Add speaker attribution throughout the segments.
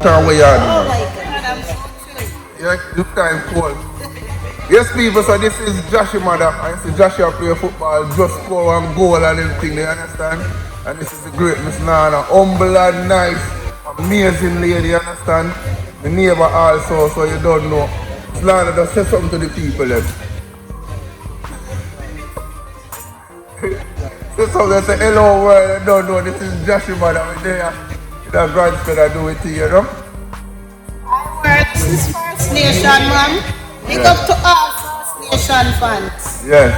Speaker 1: out and where you are
Speaker 2: Oh
Speaker 1: doing.
Speaker 2: my God, I'm so chilly.
Speaker 1: Yeah, this time cold. Yes, people, so this is Jahshii, madam. I see Jahshii play football, just score one goal and everything, you understand? And this is the great Miss Nana. Humble and nice, amazing lady, you understand? The neighbor also, so you don't know. Miss Nana just say something to the people, then. Say something, say hello world, I don't know, this is Jahshii, madam. And there, that grandson I do it to you, you know?
Speaker 2: This is First Nation, man. Big
Speaker 1: Yeah.
Speaker 2: up to all First Nation fans.
Speaker 1: Yeah.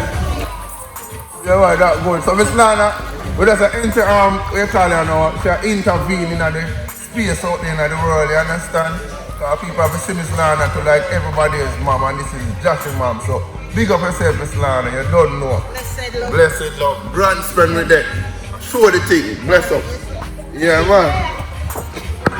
Speaker 1: Yeah, well, that good. So Miss Nana, we just we call her now, she intervene in the space out there in the world, you understand? Because people have to see Miss Nana to like everybody's mom, and this is Jahshii mom. So big up yourself, Miss Nana, you don't know.
Speaker 2: Blessed love.
Speaker 1: Blessed love. Grand spend with that. Show the thing. Bless up. Yeah, man.